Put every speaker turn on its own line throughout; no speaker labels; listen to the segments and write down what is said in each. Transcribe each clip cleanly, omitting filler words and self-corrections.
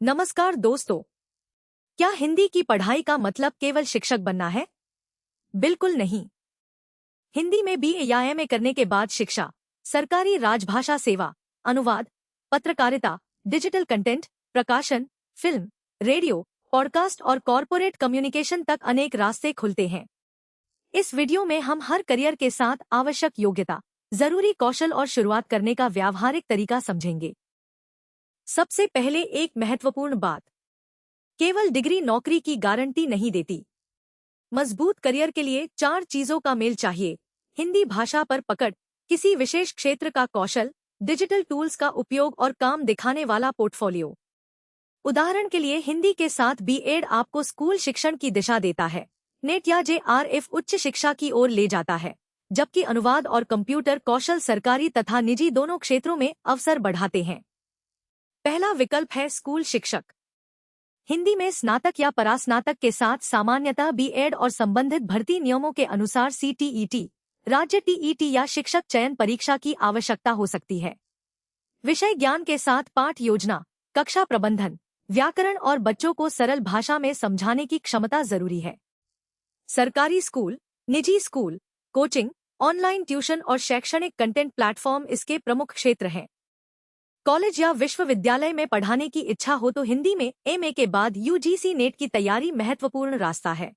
नमस्कार दोस्तों। क्या हिंदी की पढ़ाई का मतलब केवल शिक्षक बनना है? बिल्कुल नहीं। हिंदी में बीए या एमए करने के बाद शिक्षा, सरकारी राजभाषा सेवा, अनुवाद, पत्रकारिता, डिजिटल कंटेंट, प्रकाशन, फिल्म, रेडियो, पॉडकास्ट और कॉरपोरेट कम्युनिकेशन तक अनेक रास्ते खुलते हैं। इस वीडियो में हम हर करियर के साथ आवश्यक योग्यता, जरूरी कौशल और शुरुआत करने का व्यावहारिक तरीका समझेंगे। सबसे पहले एक महत्वपूर्ण बात, केवल डिग्री नौकरी की गारंटी नहीं देती। मजबूत करियर के लिए 4 चीजों का मेल चाहिए: हिंदी भाषा पर पकड़, किसी विशेष क्षेत्र का कौशल, डिजिटल टूल्स का उपयोग और काम दिखाने वाला पोर्टफोलियो। उदाहरण के लिए हिंदी के साथ बीएड आपको स्कूल शिक्षण की दिशा देता है, नेट या जेआरएफ उच्च शिक्षा की ओर ले जाता है, जबकि अनुवाद और कंप्यूटर कौशल सरकारी तथा निजी दोनों क्षेत्रों में अवसर बढ़ाते हैं। पहला विकल्प है स्कूल शिक्षक। हिंदी में स्नातक या परास्नातक के साथ सामान्यतः बीएड और संबंधित भर्ती नियमों के अनुसार सीटीईटी, राज्य टीईटी या शिक्षक चयन परीक्षा की आवश्यकता हो सकती है। विषय ज्ञान के साथ पाठ योजना, कक्षा प्रबंधन, व्याकरण और बच्चों को सरल भाषा में समझाने की क्षमता जरूरी है। सरकारी स्कूल, निजी स्कूल, कोचिंग, ऑनलाइन ट्यूशन और शैक्षणिक कंटेंट प्लेटफॉर्म इसके प्रमुख क्षेत्र हैं। कॉलेज या विश्वविद्यालय में पढ़ाने की इच्छा हो तो हिंदी में एमए के बाद यूजीसी नेट की तैयारी महत्वपूर्ण रास्ता है।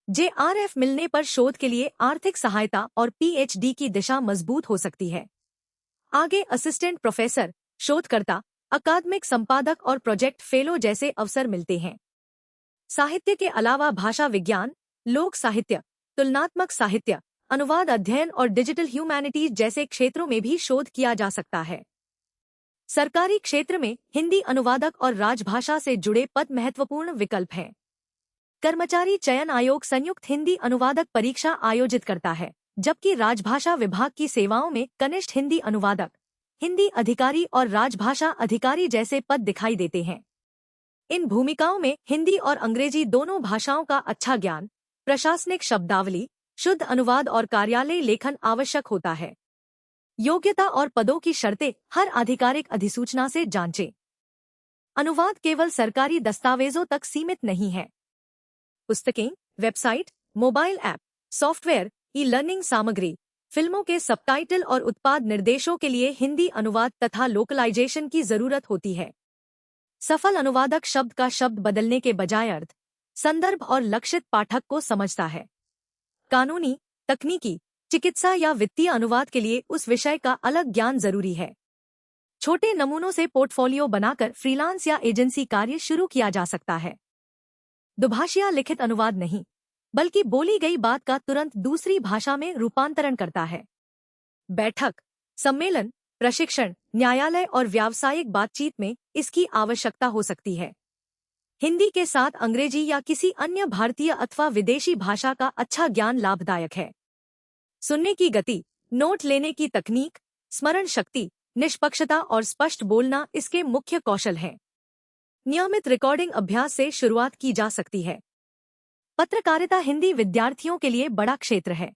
जेआरएफ मिलने पर शोध के लिए आर्थिक सहायता और पीएचडी की दिशा मजबूत हो सकती है। आगे असिस्टेंट प्रोफेसर, शोधकर्ता, अकादमिक संपादक और प्रोजेक्ट फेलो जैसे अवसर मिलते हैं। साहित्य के अलावा भाषा विज्ञान, लोक साहित्य, तुलनात्मक साहित्य, अनुवाद अध्ययन और डिजिटल ह्यूमैनिटीज जैसे क्षेत्रों में भी शोध किया जा सकता है। सरकारी क्षेत्र में हिंदी अनुवादक और राजभाषा से जुड़े पद महत्वपूर्ण विकल्प हैं। कर्मचारी चयन आयोग संयुक्त हिंदी अनुवादक परीक्षा आयोजित करता है, जबकि राजभाषा विभाग की सेवाओं में कनिष्ठ हिंदी अनुवादक, हिंदी अधिकारी और राजभाषा अधिकारी जैसे पद दिखाई देते हैं। इन भूमिकाओं में हिंदी और अंग्रेजी दोनों भाषाओं का अच्छा ज्ञान, प्रशासनिक शब्दावली, शुद्ध अनुवाद और कार्यालय लेखन आवश्यक होता है। योग्यता और पदों की शर्तें हर आधिकारिक अधिसूचना से जांचें। अनुवाद केवल सरकारी दस्तावेजों तक सीमित नहीं है। पुस्तकें, website, mobile app, software, e learning सामग्री, फिल्मों के सबटाइटल और उत्पाद निर्देशों के लिए हिंदी अनुवाद तथा लोकलाइजेशन की जरूरत होती है। सफल अनुवादक शब्द का शब्द बदलने के बजाय अर्थ, संदर्भ और लक्षित पाठक को समझता है। कानूनी, तकनीकी, चिकित्सा या वित्तीय अनुवाद के लिए उस विषय का अलग ज्ञान जरूरी है। छोटे नमूनों से पोर्टफोलियो बनाकर फ्रीलांस या एजेंसी कार्य शुरू किया जा सकता है। दुभाषिया लिखित अनुवाद नहीं, बल्कि बोली गई बात का तुरंत दूसरी भाषा में रूपांतरण करता है। बैठक, सम्मेलन, प्रशिक्षण, न्यायालय और व्यावसायिक बातचीत में इसकी आवश्यकता हो सकती है। हिंदी के साथ अंग्रेजी या किसी अन्य भारतीय अथवा विदेशी भाषा का अच्छा ज्ञान लाभदायक है। सुनने की गति, नोट लेने की तकनीक, स्मरण शक्ति, निष्पक्षता और स्पष्ट बोलना इसके मुख्य कौशल हैं। नियमित रिकॉर्डिंग अभ्यास से शुरुआत की जा सकती है। पत्रकारिता हिंदी विद्यार्थियों के लिए बड़ा क्षेत्र है।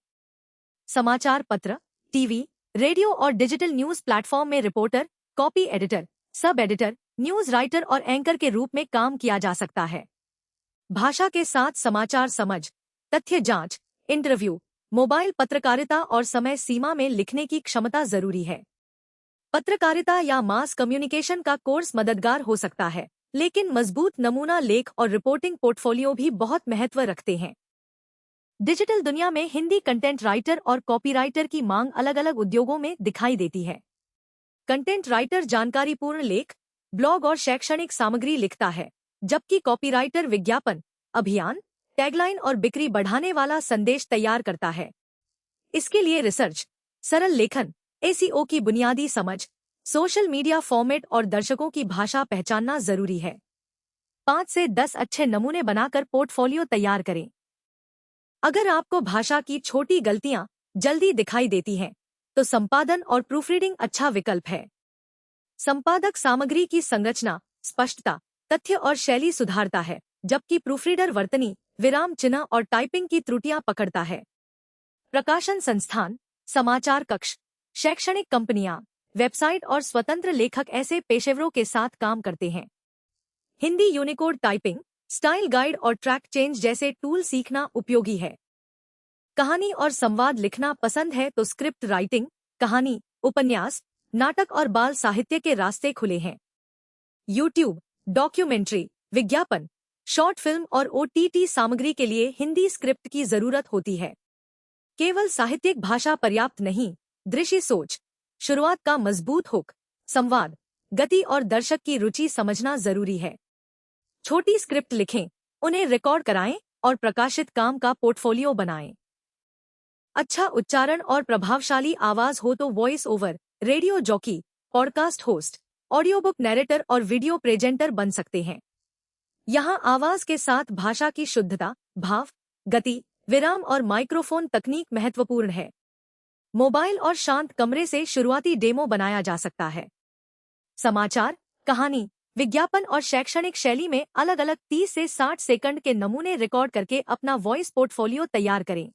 समाचार पत्र, टीवी, रेडियो और डिजिटल न्यूज प्लेटफॉर्म में reporter, copy editor, sub editor, news writer और एंकर के रूप में काम किया जा सकता है। भाषा के साथ समाचार समझ, तथ्य जांच, इंटरव्यू, मोबाइल पत्रकारिता और समय सीमा में लिखने की क्षमता जरूरी है। पत्रकारिता या मास कम्युनिकेशन का कोर्स मददगार हो सकता है, लेकिन मजबूत नमूना लेख और रिपोर्टिंग पोर्टफोलियो भी बहुत महत्व रखते हैं। डिजिटल दुनिया में हिंदी कंटेंट राइटर और कॉपीराइटर की मांग अलग अलग उद्योगों में दिखाई देती है। कंटेंट राइटर जानकारीपूर्ण लेख, ब्लॉग और शैक्षणिक सामग्री लिखता है, जबकि कॉपीराइटर विज्ञापन, अभियान, टैगलाइन और बिक्री बढ़ाने वाला संदेश तैयार करता है। इसके लिए रिसर्च, सरल लेखन, एसईओ की बुनियादी समझ, सोशल मीडिया फॉर्मेट और दर्शकों की भाषा पहचानना जरूरी है। 5 से 10 अच्छे नमूने बनाकर पोर्टफोलियो तैयार करें। अगर आपको भाषा की छोटी गलतियां जल्दी दिखाई देती हैं, तो संपादन और प्रूफरीडिंग अच्छा विकल्प है। संपादक सामग्री की संरचना, स्पष्टता, तथ्य और शैली सुधारता है, जबकि प्रूफरीडर वर्तनी, विराम चिन्ह और टाइपिंग की त्रुटियां पकड़ता है। प्रकाशन संस्थान, समाचार कक्ष, शैक्षणिक कंपनियां, वेबसाइट और स्वतंत्र लेखक ऐसे पेशेवरों के साथ काम करते हैं। Hindi Unicode typing, style guide और ट्रैक चेंज जैसे टूल सीखना उपयोगी है। कहानी और संवाद लिखना पसंद है तो स्क्रिप्ट राइटिंग, कहानी, उपन्यास, नाटक और बाल साहित्य के रास्ते खुले हैं। यूट्यूब, डॉक्यूमेंट्री, विज्ञापन, शॉर्ट फिल्म और OTT सामग्री के लिए हिंदी स्क्रिप्ट की जरूरत होती है। केवल साहित्यिक भाषा पर्याप्त नहीं, दृश्य सोच, शुरुआत का मजबूत हुक, संवाद, गति और दर्शक की रुचि समझना जरूरी है। छोटी स्क्रिप्ट लिखें, उन्हें रिकॉर्ड कराएं और प्रकाशित काम का पोर्टफोलियो बनाएं। अच्छा उच्चारण और प्रभावशाली आवाज हो तो voice over, radio jockey, podcast host, audiobook narrator और वीडियो प्रेजेंटर बन सकते हैं। यहाँ आवाज के साथ भाषा की शुद्धता, भाव, गति, विराम और माइक्रोफोन तकनीक महत्वपूर्ण है। मोबाइल और शांत कमरे से शुरुआती डेमो बनाया जा सकता है। समाचार, कहानी, विज्ञापन और शैक्षणिक शैली में अलग अलग 30 से 60 सेकंड के नमूने रिकॉर्ड करके अपना वॉइस पोर्टफोलियो तैयार करें।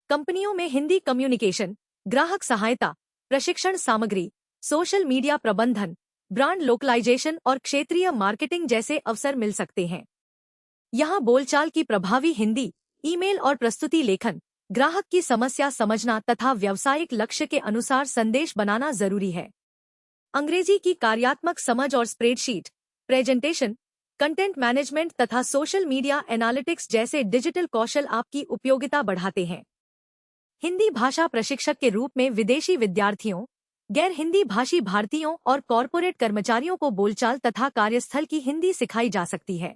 कंपनियों में हिंदी कम्युनिकेशन, ग्राहक सहायता, प्रशिक्षण सामग्री, सोशल मीडिया प्रबंधन, ब्रांड लोकलाइजेशन और क्षेत्रीय मार्केटिंग जैसे अवसर मिल सकते हैं। यहाँ बोलचाल की प्रभावी हिंदी, ईमेल और प्रस्तुति लेखन, ग्राहक की समस्या समझना तथा व्यावसायिक लक्ष्य के अनुसार संदेश बनाना जरूरी है। अंग्रेजी की कार्यात्मक समझ और स्प्रेडशीट, प्रेजेंटेशन, कंटेंट मैनेजमेंट तथा सोशल मीडिया एनालिटिक्स जैसे डिजिटल कौशल आपकी उपयोगिता बढ़ाते हैं। हिंदी भाषा प्रशिक्षक के रूप में विदेशी विद्यार्थियों, गैर हिंदी भाषी भारतीयों और कॉरपोरेट कर्मचारियों को बोलचाल तथा कार्यस्थल की हिंदी सिखाई जा सकती है।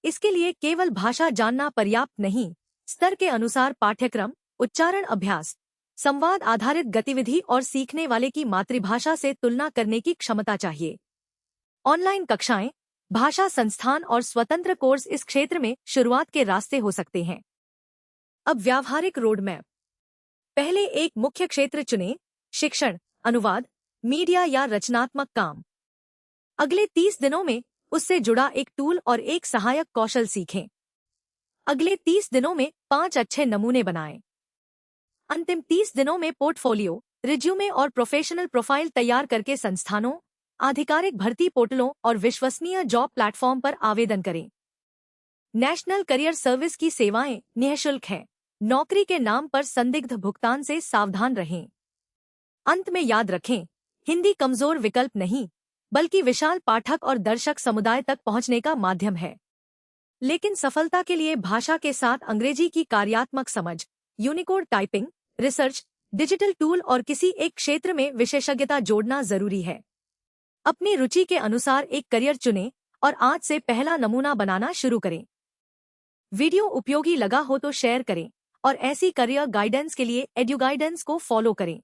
इसके लिए केवल भाषा जानना पर्याप्त नहीं, स्तर के अनुसार पाठ्यक्रम, उच्चारण अभ्यास, संवाद आधारित गतिविधि और सीखने वाले की मातृभाषा से तुलना करने की क्षमता चाहिए। ऑनलाइन कक्षाएं, भाषा संस्थान और स्वतंत्र कोर्स इस क्षेत्र में शुरुआत के रास्ते हो सकते हैं। अब व्यावहारिक रोड मैप। पहले एक मुख्य क्षेत्र चुनें, शिक्षण, अनुवाद, मीडिया या रचनात्मक काम। अगले 30 दिनों में उससे जुड़ा एक टूल और एक सहायक कौशल सीखें। अगले 30 दिनों में 5 अच्छे नमूने बनाएं। अंतिम 30 दिनों में पोर्टफोलियो, रिज्यूमे और प्रोफेशनल प्रोफाइल तैयार करके संस्थानों, आधिकारिक भर्ती पोर्टलों और विश्वसनीय जॉब प्लेटफॉर्म पर आवेदन करें। नेशनल करियर सर्विस की सेवाएं निःशुल्क हैं। नौकरी के नाम पर संदिग्ध भुगतान से सावधान रहें। अंत में याद रखें, हिंदी कमजोर विकल्प नहीं, बल्कि विशाल पाठक और दर्शक समुदाय तक पहुंचने का माध्यम है। लेकिन सफलता के लिए भाषा के साथ अंग्रेजी की कार्यात्मक समझ, Unicode typing, research, digital tool और किसी एक क्षेत्र में विशेषज्ञता जोड़ना जरूरी है। अपनी रुचि के अनुसार एक करियर चुनें और आज से पहला नमूना बनाना शुरू करें। वीडियो उपयोगी लगा हो तो शेयर करें और ऐसी करियर गाइडेंस के लिए एडुगाइडेंस को फॉलो करें।